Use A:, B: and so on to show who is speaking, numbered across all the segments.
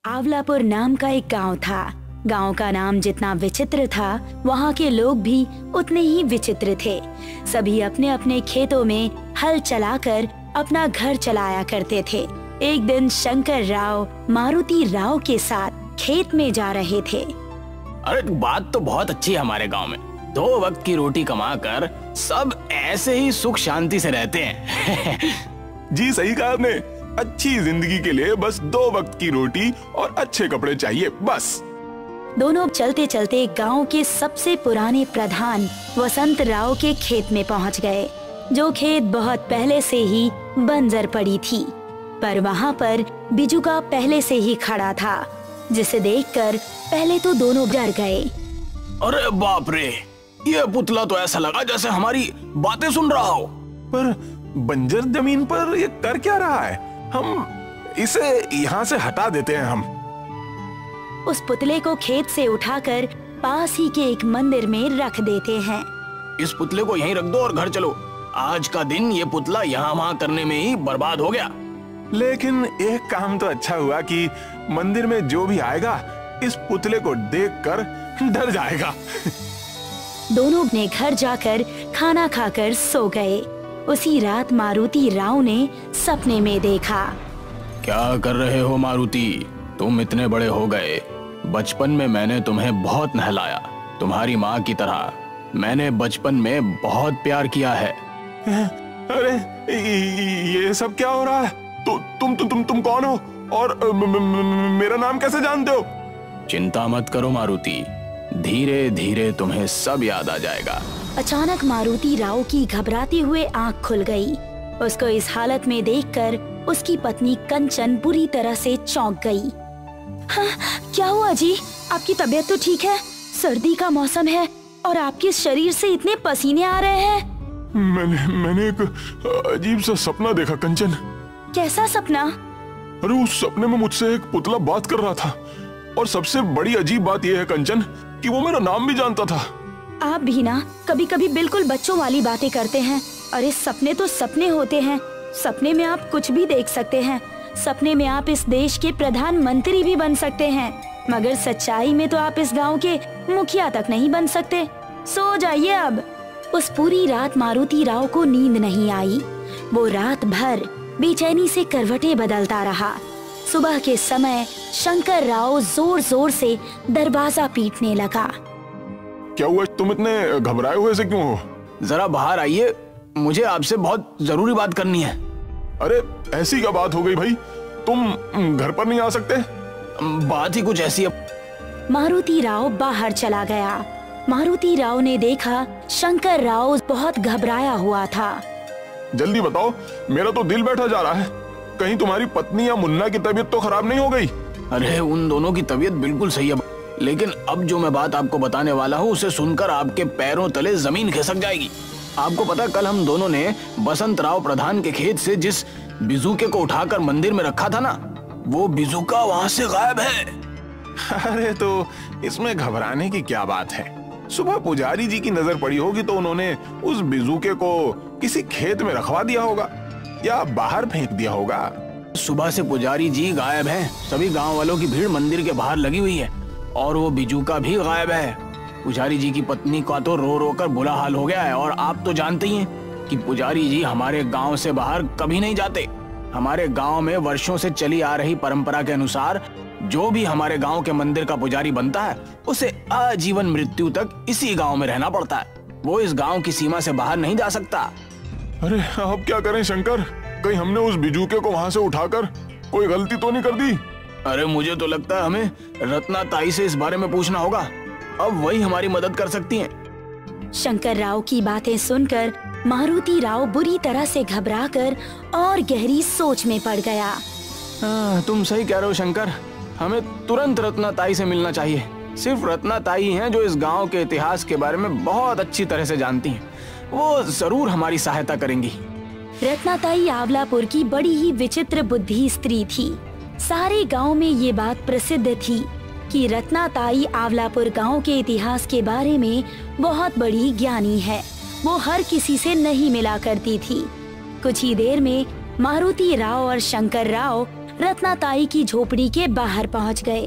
A: आंवलापुर नाम का एक गांव था। गांव का नाम जितना विचित्र था, वहाँ के लोग भी उतने ही विचित्र थे। सभी अपने अपने खेतों में हल चलाकर अपना घर चलाया करते थे। एक दिन शंकर राव मारुति राव के साथ खेत में जा रहे थे।
B: अरे बात तो बहुत अच्छी है। हमारे गांव में 2 वक्त की रोटी कमाकर सब ऐसे ही सुख शांति से रहते हैं।
C: जी सही कहा आपने। अच्छी जिंदगी के लिए बस 2 वक्त की रोटी और अच्छे कपड़े चाहिए, बस।
A: दोनों चलते चलते गांव के सबसे पुराने प्रधान वसंत राव के खेत में पहुंच गए, जो खेत बहुत पहले से ही बंजर पड़ी थी। पर वहां पर बिजुका पहले से ही खड़ा था, जिसे देखकर पहले तो दोनों डर गए।
B: अरे बाप रे, ये पुतला तो ऐसा लगा जैसे हमारी बातें सुन रहा हो।
C: पर बंजर जमीन पर ये कर क्या रहा है? हम इसे यहाँ से हटा देते हैं। हम
A: उस पुतले को खेत से उठाकर पास ही के एक मंदिर में रख देते हैं।
B: इस पुतले को यहीं रख दो और घर चलो। आज का दिन ये पुतला यहाँ वहाँ करने में ही बर्बाद हो गया।
C: लेकिन एक काम तो अच्छा हुआ कि मंदिर में जो भी आएगा इस पुतले को देखकर डर जाएगा।
A: दोनों अपने घर जाकर खाना खाकर सो गए। उसी रात मारुति राव ने सपने में देखा।
B: क्या कर रहे हो मारुति? तुम इतने बड़े हो गए। बचपन में मैंने तुम्हें बहुत नहलाया, तुम्हारी माँ की तरह। मैंने बचपन में बहुत प्यार किया है।
C: अरे ये सब क्या हो रहा है? तुम कौन हो और मेरा नाम कैसे जानते हो?
B: चिंता मत करो मारुति, धीरे धीरे तुम्हें सब याद आ जाएगा।
A: अचानक मारुति राव की घबराते हुए आंख खुल गई। उसको इस हालत में देखकर उसकी पत्नी कंचन बुरी तरह से चौंक गई। हाँ, क्या हुआ जी? आपकी तबीयत तो ठीक है? सर्दी का मौसम है और आपके शरीर से इतने पसीने आ रहे हैं।
C: मैंने एक अजीब सा सपना देखा कंचन।
A: कैसा सपना?
C: अरे उस सपने में मुझसे एक पुतला बात कर रहा था और सबसे बड़ी अजीब बात यह है कंचन कि वो मेरा नाम भी जानता था।
A: आप भी ना कभी कभी बिल्कुल बच्चों वाली बातें करते हैं। अरे सपने तो सपने होते हैं। सपने में आप कुछ भी देख सकते हैं। सपने में आप इस देश के प्रधानमंत्री भी बन सकते हैं, मगर सच्चाई में तो आप इस गांव के मुखिया तक नहीं बन सकते। सो जाइए अब। उस पूरी रात मारुति राव को नींद नहीं आई। वो रात भर बेचैनी से करवटें बदलता रहा। सुबह के समय शंकर राव जोर जोर से दरवाजा पीटने लगा।
C: क्या हुआ? तुम इतने घबराए हुए से क्यों हो?
B: जरा बाहर आइए, मुझे आपसे बहुत जरूरी बात करनी है।
C: अरे ऐसी क्या बात हो गई भाई? तुम घर पर नहीं आ सकते?
B: बात ही कुछ ऐसी है।
A: मारुति राव बाहर चला गया। मारुति राव ने देखा शंकर राव बहुत घबराया हुआ था।
C: जल्दी बताओ, मेरा तो दिल बैठा जा रहा है। कहीं तुम्हारी पत्नी या मुन्ना की तबीयत तो खराब नहीं हो गई?
B: अरे उन दोनों की तबीयत बिल्कुल सही है, लेकिन अब जो मैं बात आपको बताने वाला हूँ उसे सुनकर आपके पैरों तले जमीन खिसक जाएगी। आपको पता, कल हम दोनों ने बसंत राव प्रधान के खेत से जिस बिजुके को उठाकर मंदिर में रखा था ना, वो बिजुका वहाँ से गायब है।
C: अरे तो इसमें घबराने की क्या बात है? सुबह पुजारी जी की नजर पड़ी होगी तो उन्होंने उस बिजुके को किसी खेत में रखवा दिया होगा या बाहर फेंक दिया होगा।
B: सुबह से पुजारी जी गायब हैं। सभी गांव वालों की भीड़ मंदिर के बाहर लगी हुई है और वो बिजुका भी गायब है। पुजारी जी की पत्नी का तो रो रो कर बुरा हाल हो गया है और आप तो जानते ही हैं कि पुजारी जी हमारे गांव से बाहर कभी नहीं जाते। हमारे गांव में वर्षों से चली आ रही परंपरा के अनुसार जो भी हमारे गांव के मंदिर का पुजारी बनता है उसे आजीवन मृत्यु तक इसी गांव में रहना पड़ता है। वो इस गांव की सीमा से बाहर नहीं जा सकता।
C: अरे अब क्या करें शंकर? कहीं हमने उस बिजुके को वहाँ से उठाकर कोई गलती तो नहीं कर दी?
B: अरे मुझे तो लगता है हमें रत्ना ताई से इस बारे में पूछना होगा। अब वही हमारी मदद कर सकती हैं।
A: शंकर राव की बातें सुनकर मारुति राव बुरी तरह से घबराकर और गहरी सोच में पड़ गया।
B: तुम सही कह रहे हो शंकर, हमें तुरंत रत्ना ताई से मिलना चाहिए। सिर्फ रत्ना ताई हैं जो इस गांव के इतिहास के बारे में बहुत अच्छी तरह से जानती हैं। वो जरूर हमारी सहायता करेंगी।
A: रत्ना ताई आंवलापुर की बड़ी ही विचित्र बुद्धि स्त्री थी। सारे गांव में ये बात प्रसिद्ध थी कि रत्ना ताई आंवलापुर गांव के इतिहास के बारे में बहुत बड़ी ज्ञानी है। वो हर किसी से नहीं मिला करती थी। कुछ ही देर में मारुति राव और शंकर राव रत्नाताई की झोपड़ी के बाहर पहुंच गए।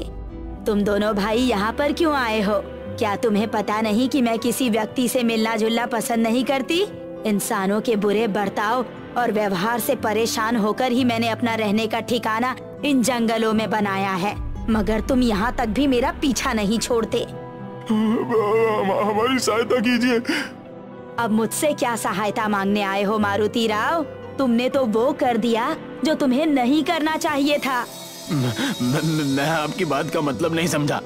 A: तुम दोनों भाई यहाँ पर क्यों आए हो? क्या तुम्हें पता नहीं कि मैं किसी व्यक्ति से मिलना जुलना पसंद नहीं करती? इंसानों के बुरे बर्ताव और व्यवहार से परेशान होकर ही मैंने अपना रहने का ठिकाना इन जंगलों में बनाया है, मगर तुम यहाँ तक भी मेरा पीछा नहीं छोड़ते।
C: हमारी सहायता कीजिए।
A: अब मुझसे क्या सहायता मांगने आए हो मारुति राव? तुमने तो वो कर दिया जो तुम्हें नहीं करना चाहिए था।
B: मैं आपकी बात का मतलब नहीं समझा।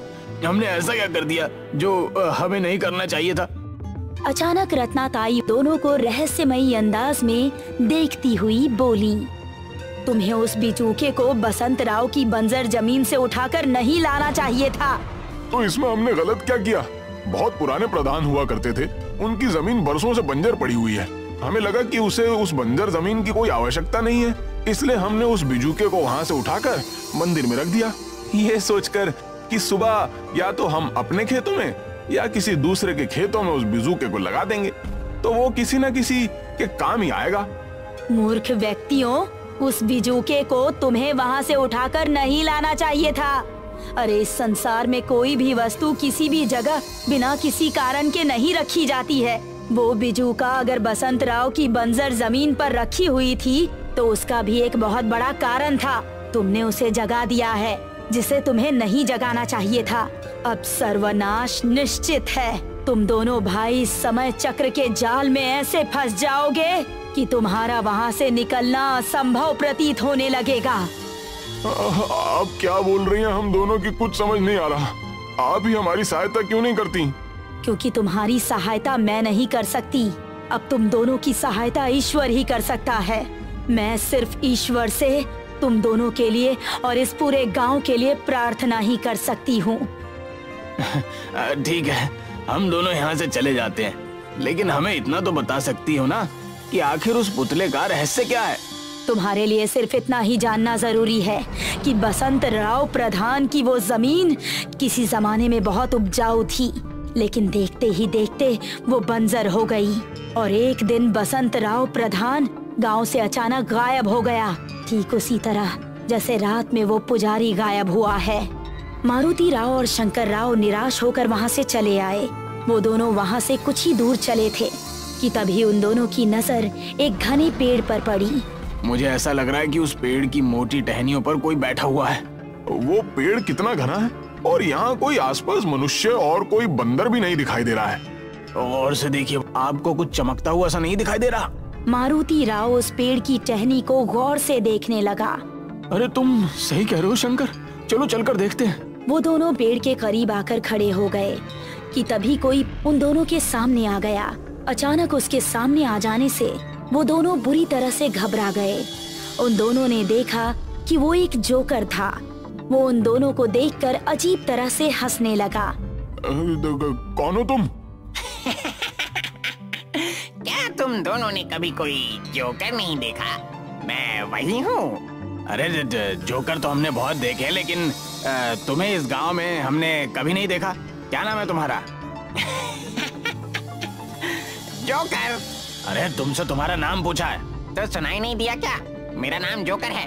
B: हमने ऐसा क्या कर दिया जो हमें नहीं करना चाहिए था?
A: अचानक रत्नाताई दोनों को रहस्यमयी अंदाज में देखती हुई बोली, तुम्हें उस बिचूके को बसंत राव की बंजर जमीन से उठाकर नहीं लाना चाहिए था।
C: तो इसमें हमने गलत क्या किया? बहुत पुराने प्रधान हुआ करते थे, उनकी जमीन बरसों से बंजर पड़ी हुई है। हमें लगा कि उसे उस बंजर जमीन की कोई आवश्यकता नहीं है, इसलिए हमने उस बिजूके को वहाँ से उठाकर मंदिर में रख दिया, ये सोचकर कि सुबह या तो हम अपने खेतों में या किसी दूसरे के खेतों में उस बिजूके को लगा देंगे तो वो किसी न किसी के काम ही आएगा।
A: मूर्ख व्यक्तियों, उस बिजूके को तुम्हें वहाँ से उठाकर नहीं लाना चाहिए था। अरे इस संसार में कोई भी वस्तु किसी भी जगह बिना किसी कारण के नहीं रखी जाती है। वो बिजूका अगर बसंत राव की बंजर जमीन पर रखी हुई थी तो उसका भी एक बहुत बड़ा कारण था। तुमने उसे जगा दिया है जिसे तुम्हें नहीं जगाना चाहिए था। अब सर्वनाश निश्चित है। तुम दोनों भाई समय चक्र के जाल में ऐसे फंस जाओगे कि तुम्हारा वहाँ से निकलना असंभव प्रतीत होने लगेगा।
C: आप क्या बोल रही हैं? हम दोनों की कुछ समझ नहीं आ रहा। आप ही हमारी सहायता क्यों नहीं करती?
A: क्योंकि तुम्हारी सहायता मैं नहीं कर सकती। अब तुम दोनों की सहायता ईश्वर ही कर सकता है। मैं सिर्फ ईश्वर से तुम दोनों के लिए और इस पूरे गांव के लिए प्रार्थना ही कर सकती हूँ।
B: ठीक है, हम दोनों यहाँ से चले जाते हैं, लेकिन हमें इतना तो बता सकती हो ना कि आखिर उस पुतले का रहस्य क्या है?
A: तुम्हारे लिए सिर्फ इतना ही जानना जरूरी है कि बसंत राव प्रधान की वो जमीन किसी जमाने में बहुत उपजाऊ थी, लेकिन देखते ही देखते वो बंजर हो गई और एक दिन बसंत राव प्रधान गांव से अचानक गायब हो गया, ठीक उसी तरह जैसे रात में वो पुजारी गायब हुआ है। मारुति राव और शंकर राव निराश होकर वहाँ से चले आए। वो दोनों वहाँ से कुछ ही दूर चले थे कि तभी उन दोनों की नजर एक घने पेड़ पर पड़ी।
B: मुझे ऐसा लग रहा है कि उस पेड़ की मोटी टहनियों पर कोई बैठा हुआ है।
C: वो पेड़ कितना घना है और यहाँ कोई आसपास मनुष्य और कोई बंदर भी नहीं दिखाई दे रहा है।
B: और से देखिए, आपको कुछ चमकता हुआ सा नहीं दिखाई दे रहा?
A: मारुति राव उस पेड़ की टहनी को गौर से देखने लगा।
B: अरे तुम सही कह रहे हो शंकर, चलो चलकर देखते हैं।
A: वो दोनों पेड़ के करीब आकर खड़े हो गए कि तभी कोई उन दोनों के सामने आ गया। अचानक उसके सामने आ जाने से वो दोनों बुरी तरह से घबरा गए। उन दोनों ने देखा कि वो एक जोकर था। वो उन दोनों को देखकर अजीब तरह से हंसने लगा।
C: कौन हो तुम?
D: क्या तुम दोनों ने कभी कोई जोकर नहीं देखा? मैं वही हूँ।
B: अरे जोकर तो हमने बहुत देखे, लेकिन तुम्हें इस गांव में हमने कभी नहीं देखा। क्या नाम है तुम्हारा?
D: जोकर।
B: अरे तुमसे तुम्हारा नाम पूछा है।
D: तो सुनाई नहीं दिया क्या? मेरा नाम जोकर है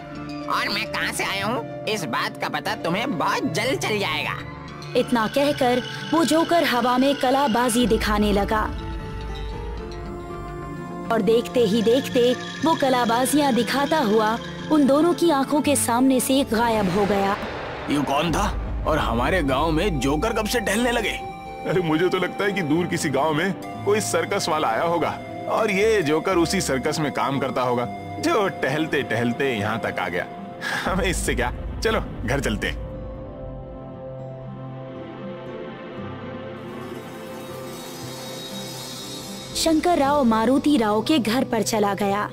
D: और मैं कहाँ से आया हूँ इस बात का पता तुम्हें बहुत जल्द चल जाएगा।
A: इतना कहकर वो जोकर हवा में कलाबाजी दिखाने लगा और देखते ही देखते वो कलाबाजियां दिखाता हुआ उन दोनों की आंखों के सामने से गायब हो गया।
B: ये कौन था और हमारे गांव में जोकर कब से टहलने लगे?
C: अरे मुझे तो लगता है कि दूर किसी गांव में कोई सर्कस वाला आया होगा और ये जोकर उसी सर्कस में काम करता होगा जो टहलते टहलते यहाँ तक आ गया। हमें इससे क्या, चलो घर चलते।
A: शंकर राव मारुति राव के घर पर चला गया,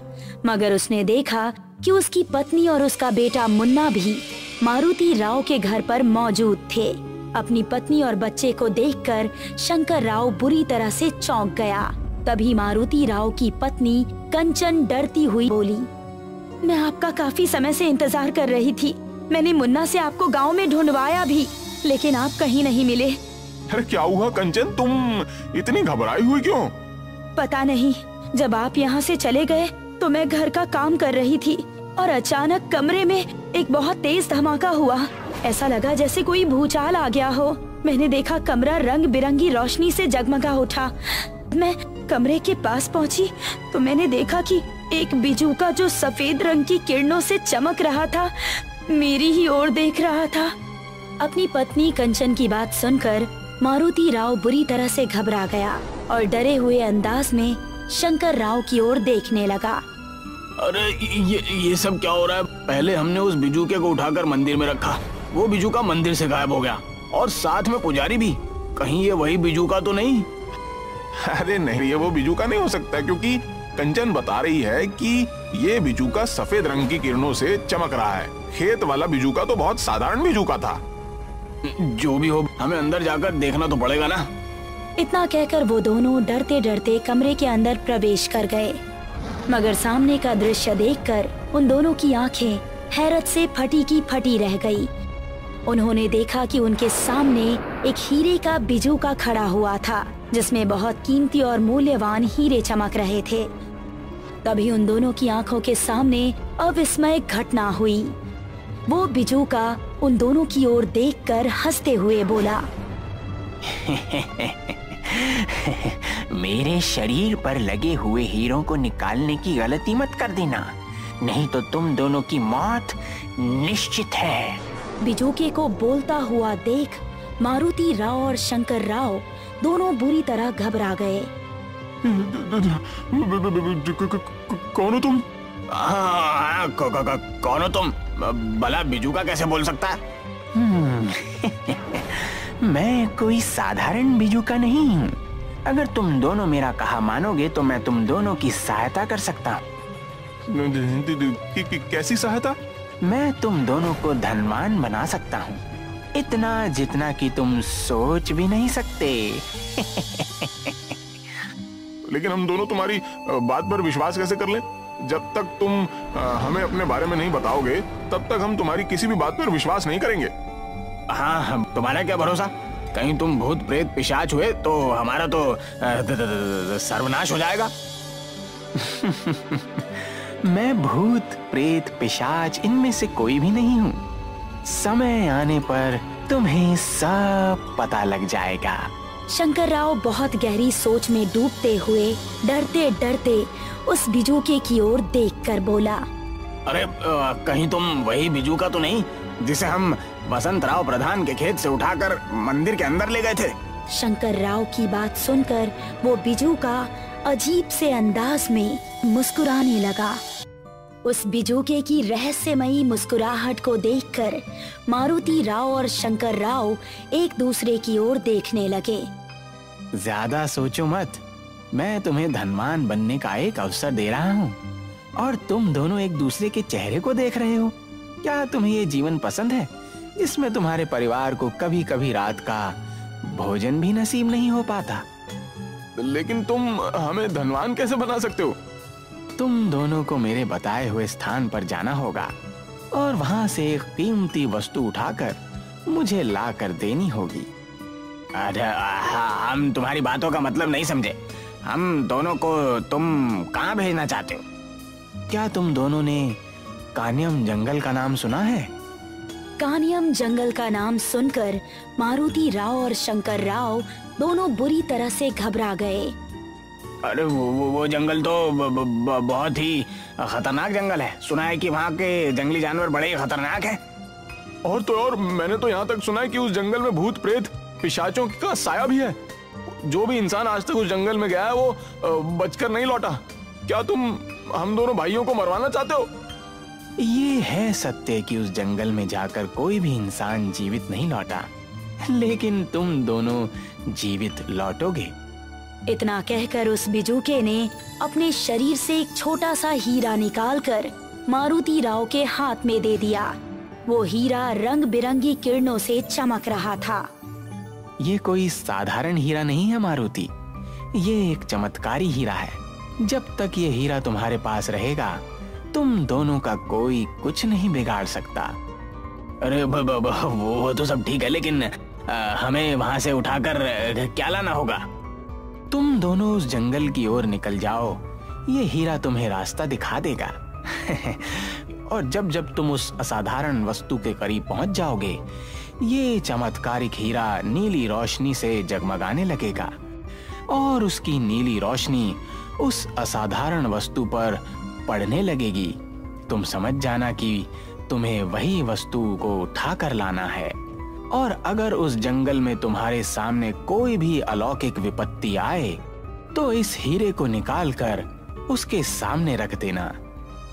A: मगर उसने देखा कि उसकी पत्नी और उसका बेटा मुन्ना भी मारुति राव के घर पर मौजूद थे। अपनी पत्नी और बच्चे को देखकर शंकर राव बुरी तरह से चौंक गया। तभी मारुति राव की पत्नी कंचन डरती हुई बोली, मैं आपका काफी समय से इंतजार कर रही थी। मैंने मुन्ना से आपको गांव में ढूंढवाया भी, लेकिन आप कहीं नहीं मिले।
C: अरे क्या हुआ कंचन, तुम इतनी घबराई हुई क्यों?
A: पता नहीं, जब आप यहाँ से चले गए तो मैं घर का काम कर रही थी। और अचानक कमरे में एक बहुत तेज धमाका हुआ। ऐसा लगा जैसे कोई भूचाल आ गया हो। मैंने देखा कमरा रंग बिरंगी रोशनी से जगमगा उठा। मैं कमरे के पास पहुंची तो मैंने देखा कि एक बिजूका जो सफेद रंग की किरणों से चमक रहा था, मेरी ही ओर देख रहा था। अपनी पत्नी कंचन की बात सुनकर मारुति राव बुरी तरह से घबरा गया और डरे हुए अंदाज में शंकर राव की ओर देखने लगा।
B: अरे ये सब क्या हो रहा है? पहले हमने उस बिजूके को उठाकर मंदिर में रखा, वो बिजूका मंदिर से गायब हो गया और साथ में पुजारी भी। कहीं ये वही बिजूका तो नहीं?
C: अरे नहीं, ये वो बिजूका नहीं हो सकता, क्योंकि कंचन बता रही है कि ये बिजूका सफेद रंग की किरणों से चमक रहा है। खेत वाला बिजूका तो बहुत साधारण बिजूका था।
B: जो भी हो, हमें अंदर जाकर देखना तो पड़ेगा ना।
A: इतना कहकर वो दोनों डरते डरते कमरे के अंदर प्रवेश कर गए, मगर सामने का दृश्य देखकर उन दोनों की आंखें हैरत से फटी की फटी रह गई। उन्होंने देखा कि उनके सामने एक हीरे का बिजूका खड़ा हुआ था, जिसमें बहुत कीमती और मूल्यवान हीरे चमक रहे थे। तभी उन दोनों की आंखों के सामने अविस्मय घटना हुई। वो बिजूका उन दोनों की ओर देखकर हंसते हुए बोला,
D: मेरे शरीर पर लगे हुए हीरों को निकालने की गलती मत कर देना, नहीं तो तुम दोनों की मौत निश्चित है।
A: बिजूके को बोलता हुआ देख मारुति राव और शंकर राव दोनों बुरी तरह घबरा गए।
C: कौन हो तुम?
B: कौन हो तुम? भला बिजूका कैसे बोल सकता है?
D: मैं कोई साधारण बिजूका नहीं हूँ। अगर तुम दोनों मेरा कहा मानोगे तो मैं तुम दोनों की सहायता कर सकता हूँ।
C: कैसी सहायता?
D: मैं तुम दोनों को धनवान बना सकता हूँ, इतना जितना कि तुम सोच भी नहीं सकते।
C: लेकिन हम दोनों तुम्हारी बात पर विश्वास कैसे कर लें? जब तक तुम हमें अपने बारे में नहीं बताओगे तब तक हम तुम्हारी किसी भी बात पर विश्वास नहीं करेंगे।
B: हाँ, तुम्हारा क्या भरोसा? कहीं तुम भूत प्रेत पिशाच हुए तो हमारा तो सर्वनाश हो जाएगा।
D: मैं भूत प्रेत पिशाच इनमें से कोई भी नहीं हूँ। समय आने पर तुम्हें सब पता लग जाएगा।
A: शंकर राव बहुत गहरी सोच में डूबते हुए डरते डरते उस बिजूके की ओर देखकर बोला,
B: अरे कहीं तुम वही बिजूका तो नहीं जिसे हम वसंत राव प्रधान के खेत से उठाकर मंदिर के अंदर ले गए थे?
A: शंकर राव की बात सुनकर वो बिजूका अजीब से अंदाज में मुस्कुराने लगा। उस बिजूके की रहस्यमयी मुस्कुराहट को देखकर मारुति राव और शंकर राव एक दूसरे की ओर देखने लगे।
D: ज्यादा सोचो मत, मैं तुम्हें धनवान बनने का एक अवसर दे रहा हूँ और तुम दोनों एक दूसरे के चेहरे को देख रहे हो। क्या तुम्हें ये जीवन पसंद है जिसमें तुम्हारे परिवार को कभी कभी रात का भोजन भी नसीब नहीं हो पाता?
C: लेकिन तुम हमें धनवान कैसे बना सकते हो?
D: तुम दोनों को मेरे बताए हुए स्थान पर जाना होगा और वहां से एक कीमती वस्तु उठाकर मुझे ला कर देनी होगी।
B: अरे हम तुम्हारी बातों का मतलब नहीं समझे। हम दोनों को तुम कहाँ भेजना चाहते हो?
D: क्या तुम दोनों ने कान्यम जंगल का नाम सुना है?
A: कान्यम जंगल का नाम सुनकर मारुति राव और शंकर राव दोनों बुरी तरह से घबरा गए।
B: अरे वो जंगल तो बहुत ही खतरनाक जंगल है। सुना है कि वहाँ के जंगली जानवर बड़े ही खतरनाक हैं।
C: और तो और मैंने तो यहाँ तक सुना है कि उस जंगल में भूत प्रेत पिशाचों का साया भी है। जो भी इंसान आज तक उस जंगल में गया है वो बचकर नहीं लौटा। क्या तुम हम दोनों भाइयों को मरवाना चाहते हो?
D: ये है सत्य कि उस जंगल में जाकर कोई भी इंसान जीवित नहीं लौटा, लेकिन तुम दोनों जीवित लौटोगे।
A: इतना कहकर उस बिजूके ने अपने शरीर से एक छोटा सा हीरा निकालकर मारुति राव के हाथ में दे दिया। वो हीरा रंग बिरंगी किरणों से चमक रहा था।
D: ये कोई साधारण हीरा नहीं है मारुति, ये एक चमत्कारी हीरा है। जब तक ये हीरा तुम्हारे पास रहेगा तुम दोनों का कोई कुछ नहीं बिगाड़ सकता।
B: अरे वो तो सब ठीक है, लेकिन हमें वहाँ से उठाकर क्या लाना होगा?
D: तुम दोनों उस जंगल की ओर निकल जाओ, ये हीरा तुम्हें रास्ता दिखा देगा। और जब जब तुम उस असाधारण वस्तु के करीब पहुंच जाओगे, ये चमत्कारिक हीरा नीली रोशनी से जगमगाने लगेगा और उसकी नीली रोशनी उस असाधारण वस्तु पर पड़ने लगेगी। तुम समझ जाना कि तुम्हें वही वस्तु को उठा कर लाना है, और अगर उस जंगल में तुम्हारे सामने कोई भी अलौकिक विपत्ति आए तो इस हीरे को निकालकर उसके सामने रख देना।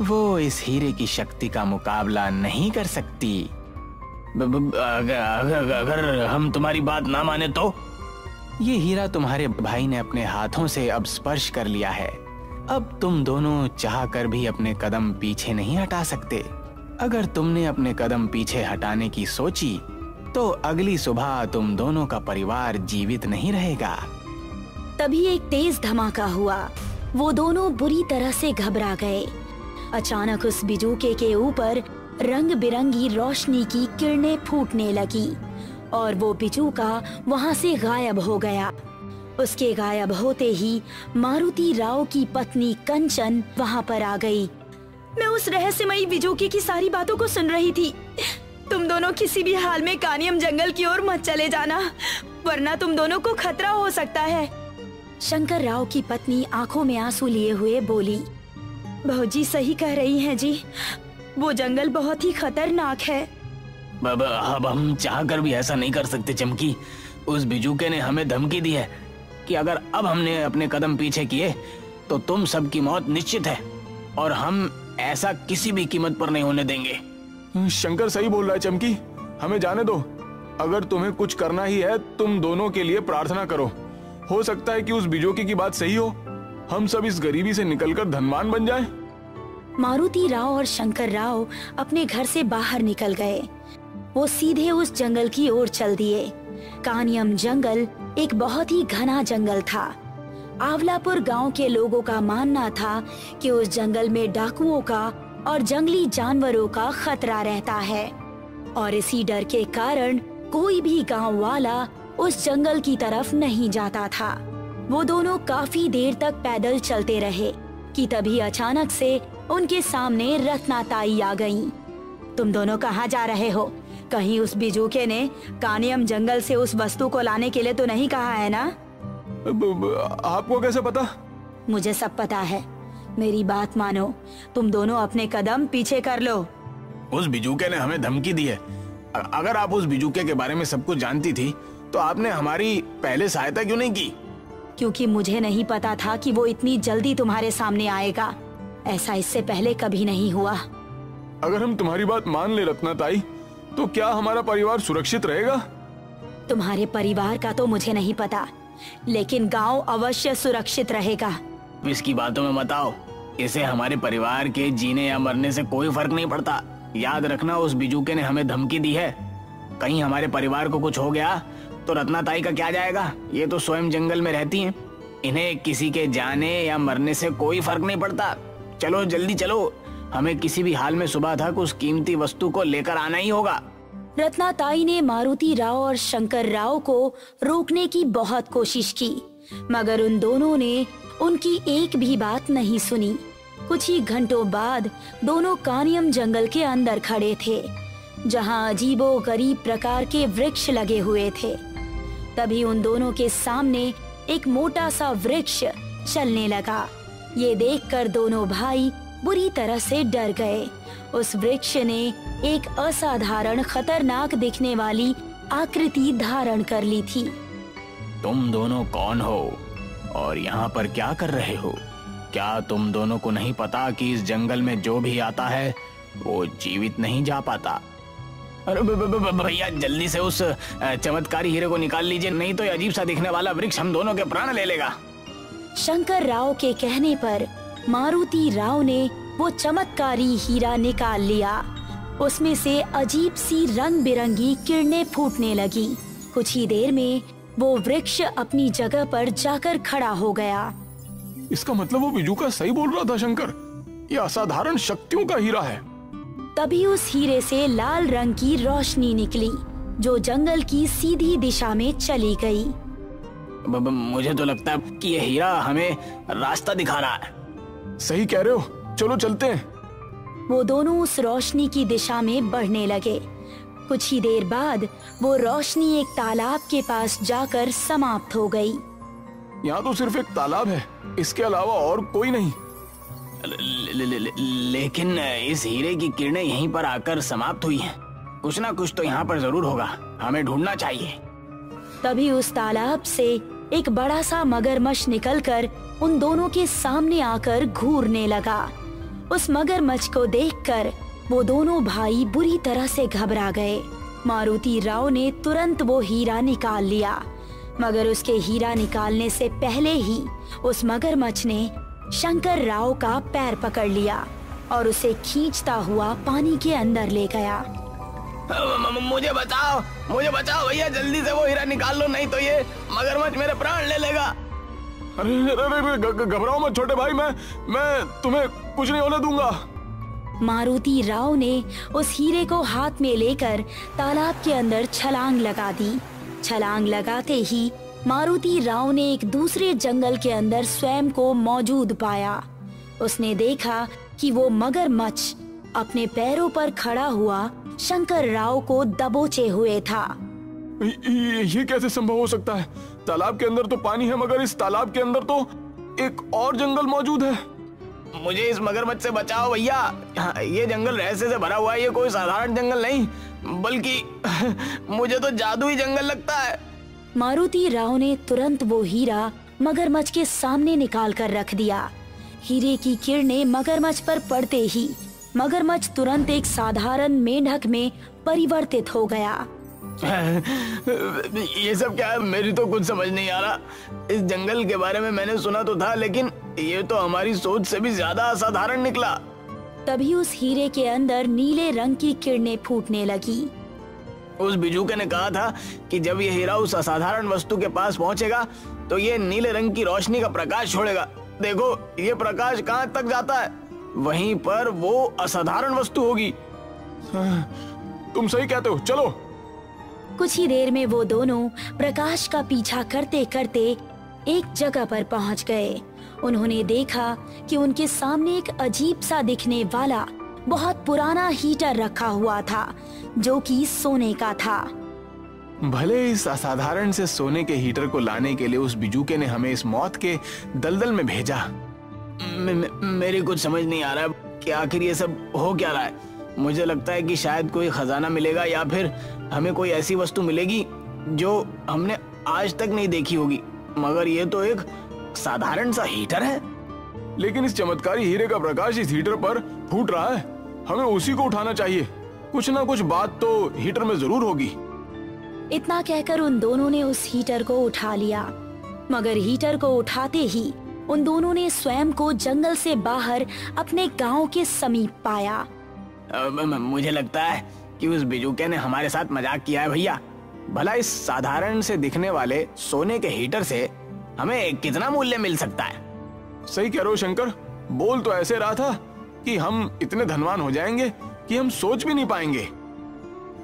D: वो इस हीरे की शक्ति का मुकाबला नहीं कर सकती।
B: अगर हम तुम्हारी बात ना माने तो?
D: ये हीरा तुम्हारे भाई ने अपने हाथों से अब स्पर्श कर लिया है। अब तुम दोनों चाह कर भी अपने कदम पीछे नहीं हटा सकते। अगर तुमने अपने कदम पीछे हटाने की सोची तो अगली सुबह तुम दोनों का परिवार जीवित नहीं रहेगा।
A: तभी एक तेज धमाका हुआ। वो दोनों बुरी तरह से घबरा गए। अचानक उस बिजूके के ऊपर रंग बिरंगी रोशनी की किरणें फूटने लगी और वो बिजूका वहां से गायब हो गया। उसके गायब होते ही मारुति राव की पत्नी कंचन वहां पर आ गई। मैं उस रहस्यमयी बिजूके की सारी बातों को सुन रही थी। तुम दोनों किसी भी हाल में कानियम जंगल की ओर मत चले जाना, वरना तुम दोनों को खतरा हो सकता है। शंकर राव की पत्नी आंखों में आंसू लिए हुए बोली, भौजी सही कह रही हैं जी, वो जंगल बहुत ही खतरनाक है।
B: बाबा, अब हम चाहकर भी ऐसा नहीं कर सकते चमकी। उस बिजूके ने हमें धमकी दी है कि अगर अब हमने अपने कदम पीछे किए तो तुम सबकी मौत निश्चित है, और हम ऐसा किसी भी कीमत पर नहीं होने देंगे।
C: शंकर सही बोल रहा है चमकी, हमें जाने दो। अगर तुम्हें कुछ करना ही है तुम दोनों के लिए प्रार्थना करो। हो सकता है कि उस बिजूके की बात सही हो, हम सब इस गरीबी से निकलकर धनवान बन जाएं।
A: मारुति राव और शंकर राव अपने घर से बाहर निकल गए। वो सीधे उस जंगल की ओर चल दिए। कानियम जंगल एक बहुत ही घना जंगल था। आंवलापुर गांव के लोगों का मानना था कि उस जंगल में डाकुओं का और जंगली जानवरों का खतरा रहता है, और इसी डर के कारण कोई भी गांव वाला उस जंगल की तरफ नहीं जाता था। वो दोनों काफी देर तक पैदल चलते रहे कि तभी अचानक से उनके सामने रत्नाताई आ गईं। तुम दोनों कहाँ जा रहे हो? कहीं उस बिजूके ने कानियम जंगल से उस वस्तु को लाने के लिए तो नहीं कहा है ना?
C: आपको कैसे पता?
A: मुझे सब पता है, मेरी बात मानो। तुम दोनों अपने कदम पीछे कर लो।
B: उस बिजूके ने हमें धमकी दी है। अगर आप उस बिजूके के बारे में सब कुछ जानती थी तो आपने हमारी पहले सहायता क्यों नहीं की?
A: क्योंकि मुझे नहीं पता था कि वो इतनी जल्दी तुम्हारे सामने आएगा। ऐसा इससे पहले कभी नहीं हुआ।
C: अगर हम तुम्हारी बात मान ले रत्नाताई, तो क्या हमारा परिवार सुरक्षित रहेगा?
A: तुम्हारे परिवार का तो मुझे नहीं पता, लेकिन गांव अवश्य सुरक्षित रहेगा।
B: इसकी बातों में मत आओ। इसे हमारे परिवार के जीने या मरने से कोई फर्क नहीं पड़ता। याद रखना, उस बिजूके ने हमें धमकी दी है। कहीं हमारे परिवार को कुछ हो गया तो रत्नाताई का क्या जाएगा? ये तो स्वयं जंगल में रहती हैं। इन्हें किसी के जाने या मरने से कोई फर्क नहीं पड़ता। चलो जल्दी चलो, हमें किसी भी हाल में सुबह तक उस कीमती वस्तु को लेकर आना ही होगा।
A: रत्नाताई ने मारुति राव और शंकर राव को रोकने की बहुत कोशिश की, मगर उन दोनों ने उनकी एक भी बात नहीं सुनी। कुछ ही घंटों बाद दोनों कानियम जंगल के अंदर खड़े थे, जहां अजीबो गरीब प्रकार के वृक्ष लगे हुए थे। तभी उन दोनों के सामने एक मोटा सा वृक्ष चलने लगा। ये देखकर दोनों भाई बुरी तरह से डर गए। उस वृक्ष ने एक असाधारण खतरनाक दिखने वाली आकृति धारण कर ली थी।
B: तुम दोनों कौन हो और यहाँ पर क्या कर रहे हो? क्या तुम दोनों को नहीं पता कि इस जंगल में जो भी आता है वो जीवित नहीं जा पाता? अरे भैया, जल्दी से उस चमत्कारी हीरे को निकाल लीजिए, नहीं तो ये अजीब सा दिखने वाला वृक्ष हम दोनों के प्राण ले लेगा।
A: शंकर राव के कहने पर मारुति राव ने वो चमत्कारी हीरा निकाल लिया। उसमें से अजीब सी रंग बिरंगी किरणें फूटने लगी। कुछ ही देर में वो वृक्ष अपनी जगह पर जाकर खड़ा हो गया।
C: इसका मतलब वो बिजूका सही बोल रहा था शंकर, ये असाधारण शक्तियों का हीरा है।
A: तभी उस हीरे से लाल रंग की रोशनी निकली, जो जंगल की सीधी दिशा में चली गई।
B: मुझे तो लगता है कि ये हीरा हमें रास्ता दिखा रहा है।
C: सही कह रहे हो, चलो चलते हैं।
A: वो दोनों उस रोशनी की दिशा में बढ़ने लगे। कुछ ही देर बाद वो रोशनी एक तालाब के पास जाकर समाप्त हो गई।
C: यहाँ तो सिर्फ एक तालाब है, इसके अलावा और कोई नहीं।
B: लेकिन इस हीरे की किरणें यहीं पर आकर समाप्त हुई हैं। कुछ ना कुछ तो यहाँ पर जरूर होगा, हमें ढूंढना चाहिए।
A: तभी उस तालाब से एक बड़ा सा मगरमच्छ निकलकर उन दोनों के सामने आकर घूरने लगा। उस मगरमच्छ को देखकर वो दोनों भाई बुरी तरह से घबरा गए। मारुति राव ने तुरंत वो हीरा निकाल लिया, मगर उसके हीरा निकालने से पहले ही उस मगरमच्छ ने शंकर राव का पैर पकड़ लिया और उसे खींचता हुआ पानी के अंदर ले गया।
B: मुझे बचाओ भैया, जल्दी से वो हीरा निकाल लो, नहीं तो ये मगरमच्छ मेरे प्राण ले लेगा।
C: अरे घबराओ मत छोटे भाई, मैं तुम्हें कुछ नहीं होने दूंगा।
A: मारुति राव ने उस हीरे को हाथ में लेकर तालाब के अंदर छलांग लगा दी। छलांग लगाते ही मारुति राव ने एक दूसरे जंगल के अंदर स्वयं को मौजूद पाया। उसने देखा कि वो मगरमच्छ अपने पैरों पर खड़ा हुआ शंकर राव को दबोचे हुए था।
C: ये कैसे संभव हो सकता है? तालाब के अंदर तो पानी है, मगर इस तालाब के अंदर तो एक और जंगल मौजूद है।
B: मुझे इस मगरमच्छ से बचाओ भैया, ये जंगल रहस्य से भरा हुआ है, ये कोई साधारण जंगल नहीं, बल्कि मुझे तो जादुई जंगल लगता है।
A: मारुति राव ने तुरंत वो हीरा मगरमच्छ के सामने निकाल कर रख दिया। हीरे की किरणें मगरमच्छ पर पड़ते ही मगरमच्छ तुरंत एक साधारण मेंढक में परिवर्तित हो गया।
B: ये सब क्या है? मेरी तो कुछ समझ नहीं आ रहा। इस जंगल के बारे में मैंने सुना तो था, लेकिन ये तो हमारी सोच से भी ज्यादा असाधारण निकला।
A: तभी उस हीरे के अंदर नीले रंग की किरणें फूटने लगी।
B: उस बिजूके ने कहा था कि जब ये हीरा उस असाधारण वस्तु के पास पहुंचेगा तो ये नीले रंग की रोशनी का प्रकाश छोड़ेगा। देखो, ये प्रकाश कहां तक जाता है, वहीं पर वो असाधारण वस्तु होगी।
C: तुम सही कहते हो, चलो।
A: कुछ ही देर में वो दोनों प्रकाश का पीछा करते करते एक जगह पर पहुंच गए। उन्होंने देखा कि उनके सामने एक अजीब सा दिखने वाला बहुत पुराना हीटर रखा हुआ था, जो कि सोने का था।
C: भले इस असाधारण से सोने के हीटर को लाने के लिए उस बिजूके ने हमें इस मौत के दलदल में भेजा।
B: मेरी कुछ समझ नहीं आ रहा है कि आखिर ये सब हो क्या रहा है। मुझे लगता है कि शायद कोई खजाना मिलेगा या फिर हमें कोई ऐसी वस्तु मिलेगी जो हमने आज तक नहीं देखी होगी, मगर ये तो एक साधारण सा हीटर है।
C: लेकिन इस चमत्कारी हीरे का प्रकाश इस हीटर पर फूट रहा है, हमें उसी को उठाना चाहिए। कुछ ना कुछ बात तो हीटर में जरूर होगी।
A: इतना कहकर उन दोनों ने उस हीटर को उठा लिया, मगर हीटर को उठाते ही उन दोनों ने स्वयं को जंगल से बाहर अपने गांव के समीप पाया।
B: मुझे लगता है कि उस बिजूके ने हमारे साथ मजाक किया है भैया। भला इस साधारण से दिखने वाले सोने के हीटर से हमें कितना मूल्य मिल सकता है?
C: सही कह रहे हो शंकर, बोल तो ऐसे रहा था कि हम इतने धनवान हो जाएंगे कि हम सोच भी नहीं पाएंगे।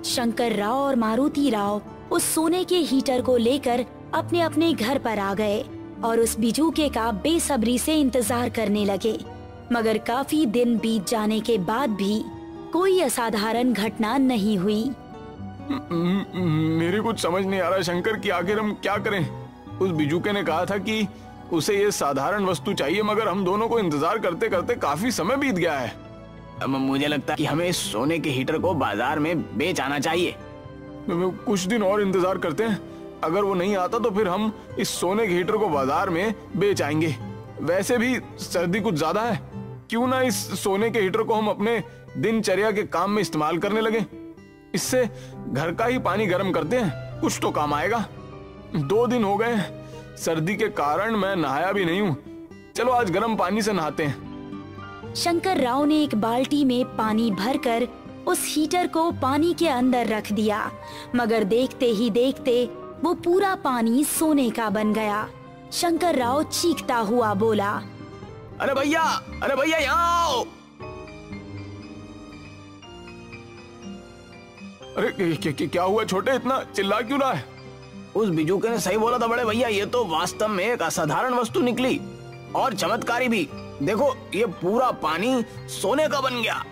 A: शंकर राव और मारुति राव उस सोने के हीटर को लेकर अपने अपने घर पर आ गए और उस बिजूके का बेसब्री से इंतजार करने लगे। मगर काफी दिन बीत जाने के बाद भी कोई असाधारण घटना नहीं हुई।
C: मेरे कुछ समझ नहीं आ रहा शंकर कि आखिर हम क्या करें। उस बिजूके ने कहा था कि उसे ये साधारण वस्तु चाहिए, मगर हम दोनों को इंतजार करते करते काफी समय बीत गया है।
B: अब मुझे लगता है कि हमें इस सोने के हीटर को बाजार में बेच आना चाहिए।
C: कुछ दिन और इंतजार करते हैं, अगर वो नहीं आता तो फिर हम इस सोने के हीटर को बाजार में बेच आएंगे। वैसे भी सर्दी कुछ ज्यादा है, क्यों ना इस सोने के हीटर को हम अपने दिनचर्या के काम में इस्तेमाल करने लगे। इससे घर का ही पानी गर्म करते हैं, कुछ तो काम आएगा। 2 दिन हो गए सर्दी के कारण मैं नहाया भी नहीं हूँ। चलो आज गर्म पानी से नहाते हैं।
A: शंकर राव ने एक बाल्टी में पानी भरकर उस हीटर को पानी के अंदर रख दिया, मगर देखते ही देखते वो पूरा पानी सोने का बन गया। शंकर राव चीखता हुआ बोला,
B: अरे भैया यहाँ आओ।
C: अरे क्या हुआ छोटे, इतना चिल्ला क्यों रहा है?
B: उस बिजूके ने सही बोला था बड़े भैया, ये तो वास्तव में एक असाधारण वस्तु निकली और चमत्कारी भी। देखो, ये पूरा पानी सोने का बन गया।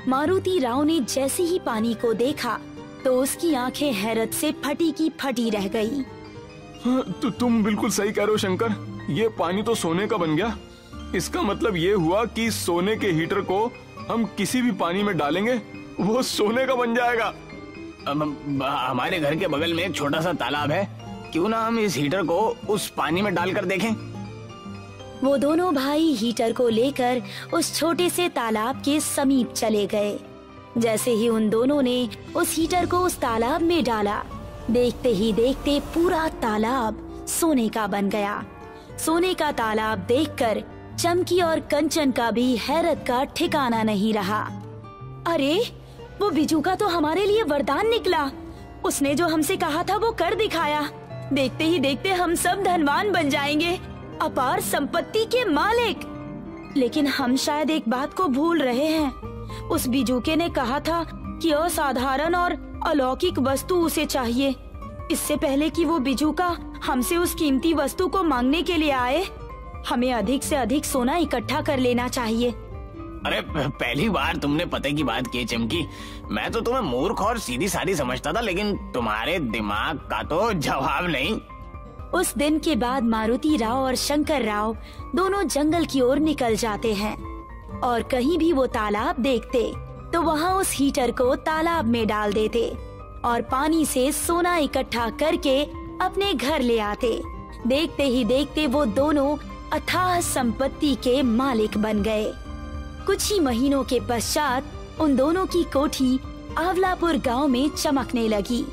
A: मारुति राव ने जैसे ही पानी को देखा तो उसकी आंखें हैरत से फटी की फटी रह गई।
C: तो तुम बिल्कुल सही कह रहे हो शंकर, ये पानी तो सोने का बन गया। इसका मतलब ये हुआ कि सोने के हीटर को हम किसी भी पानी में डालेंगे वो सोने का बन जाएगा।
B: हमारे घर के बगल में एक छोटा सा तालाब है, क्यों ना हम इस हीटर को उस पानी में डालकर देखें।
A: वो दोनों भाई हीटर को लेकर उस छोटे से तालाब के समीप चले गए। जैसे ही उन दोनों ने उस हीटर को उस तालाब में डाला, देखते ही देखते पूरा तालाब सोने का बन गया। सोने का तालाब देखकर चमकी और कंचन का भी हैरत का ठिकाना नहीं रहा। अरे, वो बिजू का तो हमारे लिए वरदान निकला। उसने जो हमसे कहा था वो कर दिखाया। देखते ही देखते हम सब धनवान बन जाएंगे, अपार संपत्ति के मालिक। लेकिन हम शायद एक बात को भूल रहे हैं। उस बिजूके ने कहा था कि असाधारण और अलौकिक वस्तु उसे चाहिए। इससे पहले कि वो बिजूका हमसे उस कीमती वस्तु को मांगने के लिए आए, हमें अधिक से अधिक सोना इकट्ठा कर लेना चाहिए।
B: अरे, पहली बार तुमने पते की बात की चमकी। मैं तो तुम्हें मूर्ख और सीधी सादी समझता था, लेकिन तुम्हारे दिमाग का तो जवाब नहीं।
A: उस दिन के बाद मारुति राव और शंकर राव दोनों जंगल की ओर निकल जाते हैं और कहीं भी वो तालाब देखते तो वहाँ उस हीटर को तालाब में डाल देते और पानी से सोना इकट्ठा करके अपने घर ले आते। देखते ही देखते वो दोनों अथाह संपत्ति के मालिक बन गए। कुछ ही महीनों के पश्चात उन दोनों की कोठी आंवलापुर गांव में चमकने लगी।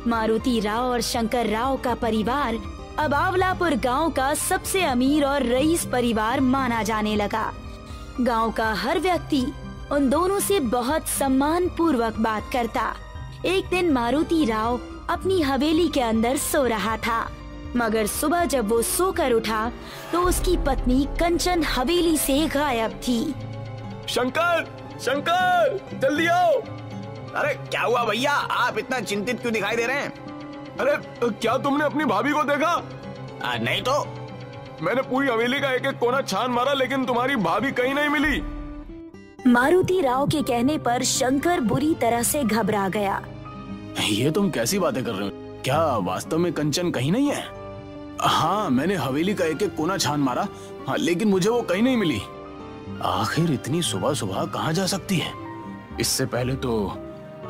A: मारुति राव और शंकर राव का परिवार अब आंवलापुर गांव का सबसे अमीर और रईस परिवार माना जाने लगा। गांव का हर व्यक्ति उन दोनों से बहुत सम्मान पूर्वक बात करता। एक दिन मारुति राव अपनी हवेली के अंदर सो रहा था, मगर सुबह जब वो सोकर उठा तो उसकी पत्नी कंचन हवेली से गायब थी।
C: शंकर, शंकर, जल्दी आओ।
B: अरे क्या हुआ भैया, आप इतना चिंतित क्यों दिखाई दे रहे हैं?
C: अरे, क्या तुमने अपनी भाभी को देखा?
B: नहीं तो।
C: मैंने पूरी हवेली का एक एक कोना छान मारा, लेकिन तुम्हारी भाभी कहीं नहीं मिली।
A: मारुति राव के कहने पर शंकर बुरी तरह से घबरा गया।
B: ये तुम कैसी बातें कर रहे हो? क्या वास्तव में कंचन कहीं नहीं है? हाँ, मैंने हवेली का एक एक कोना छान मारा, हाँ, लेकिन मुझे वो कहीं नहीं मिली। आखिर इतनी सुबह सुबह कहाँ जा सकती है? इससे पहले तो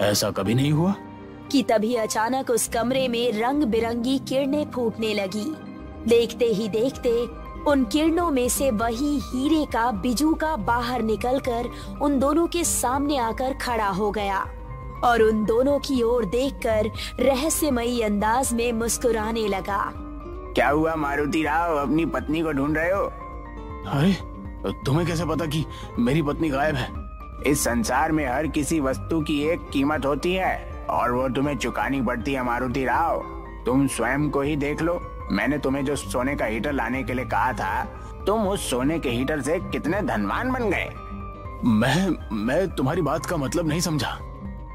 B: ऐसा कभी नहीं हुआ।
A: कि तभी अचानक उस कमरे में रंग बिरंगी किरणें फूटने लगी। देखते ही देखते उन किरणों में से वही हीरे का बिजू का बाहर निकलकर उन दोनों के सामने आकर खड़ा हो गया और उन दोनों की ओर देखकर रहस्यमयी अंदाज में मुस्कुराने लगा।
B: क्या हुआ मारुति राव, अपनी पत्नी को ढूंढ रहे हो?
D: अरे, तुम्हें कैसे पता कि मेरी पत्नी गायब है?
B: इस संसार में हर किसी वस्तु की एक कीमत होती है और वो तुम्हें चुकानी पड़ती है मारुति राव। तुम स्वयं को ही देख लो। मैंने तुम्हें जो सोने का हीटर लाने के लिए कहा था, तुम उस सोने के हीटर से कितने धनवान बन गए।
D: मैं तुम्हारी बात का मतलब नहीं समझा।